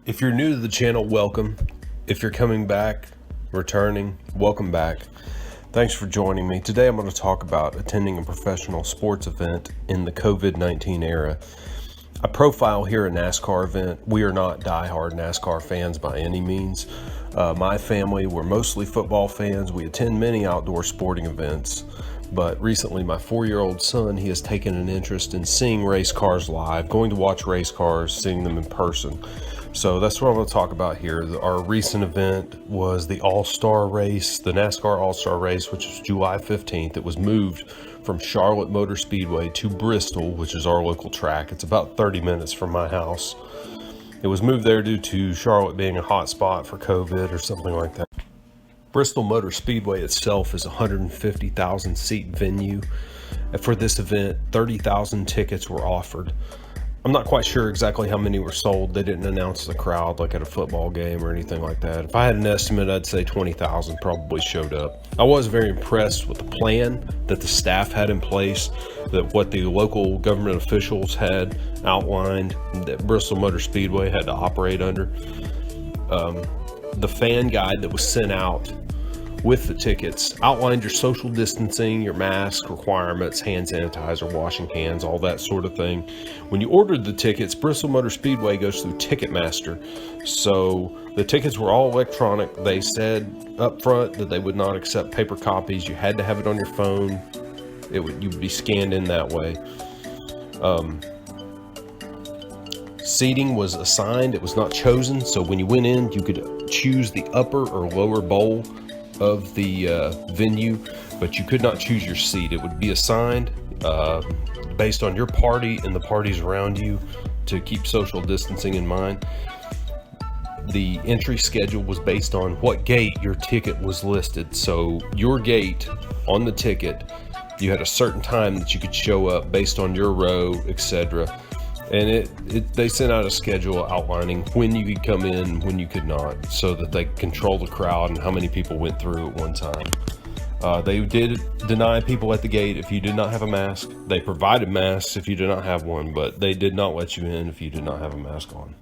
If you're new to the channel, welcome. If you're coming back, returning, welcome back. Thanks for joining me. Today I'm going to talk about attending a professional sports event in the COVID-19 era. I profile here a NASCAR event. We are not diehard NASCAR fans by any means. My family, we're mostly football fans. We attend many outdoor sporting events. But recently, my 4-year-old son, he has taken an interest in seeing race cars live, going to watch race cars, seeing them in person. So that's what I'm going to talk about here. Our recent event was the All Star Race, the NASCAR All Star Race, which was July 15th. It was moved from Charlotte Motor Speedway to Bristol, which is our local track. It's about 30 minutes from my house. It was moved there due to Charlotte being a hot spot for COVID or something like that. Bristol Motor Speedway itself is a 150,000 seat venue. For this event, 30,000 tickets were offered. I'm not quite sure exactly how many were sold. They didn't announce the crowd like at a football game or anything like that. If I had an estimate, I'd say 20,000 probably showed up. I was very impressed with the plan that the staff had in place, that what the local government officials had outlined that Bristol Motor Speedway had to operate under. The fan guide that was sent out with the tickets outlined your social distancing, your mask requirements, hand sanitizer, washing hands, all that sort of thing. When you ordered the tickets, Bristol Motor Speedway goes through Ticketmaster. So the tickets were all electronic. They said up front that they would not accept paper copies. You had to have it on your phone. You would be scanned in that way. Seating was assigned. It was not chosen. So when you went in, you could choose the upper or lower bowl of the venue, but you could not choose your seat. It would be assigned based on your party and the parties around you to keep social distancing in mind. The entry schedule was based on what gate your ticket was listed. So your gate on the ticket, you had a certain time that you could show up based on your row, etc. And they sent out a schedule outlining when you could come in, when you could not, so that they could control the crowd and how many people went through at one time. They did deny people at the gate if you did not have a mask. They provided masks if you did not have one, but they did not let you in if you did not have a mask on.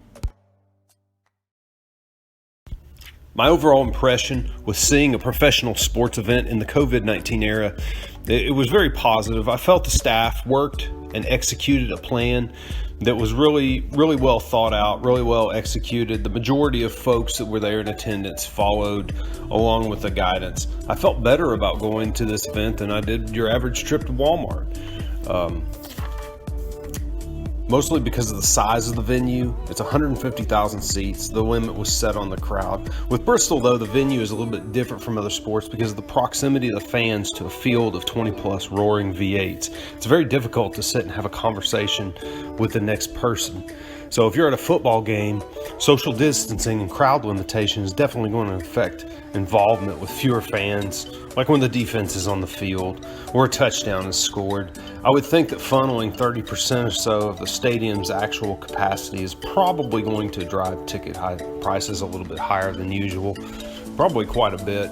My overall impression with seeing a professional sports event in the COVID-19 era, it was very positive. I felt the staff worked and executed a plan that was really well thought out, really well executed. The majority of folks that were there in attendance followed along with the guidance. I felt better about going to this event than I did your average trip to Walmart. Mostly because of the size of the venue. It's 150,000 seats. The limit was set on the crowd. With Bristol, though, the venue is a little bit different from other sports because of the proximity of the fans to a field of 20-plus roaring V8s. It's very difficult to sit and have a conversation with the next person. So if you're at a football game, social distancing and crowd limitation is definitely going to affect involvement with fewer fans, like when the defense is on the field or a touchdown is scored. I would think that funneling 30% or so of the stadium's actual capacity is probably going to drive ticket prices a little bit higher than usual, probably quite a bit.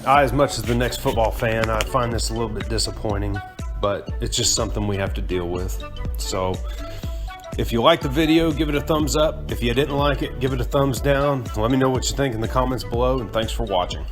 As much as the next football fan, I find this a little bit disappointing, but it's just something we have to deal with. So if you like the video, give it a thumbs up. If you didn't like it, give it a thumbs down. Let me know what you think in the comments below, and thanks for watching.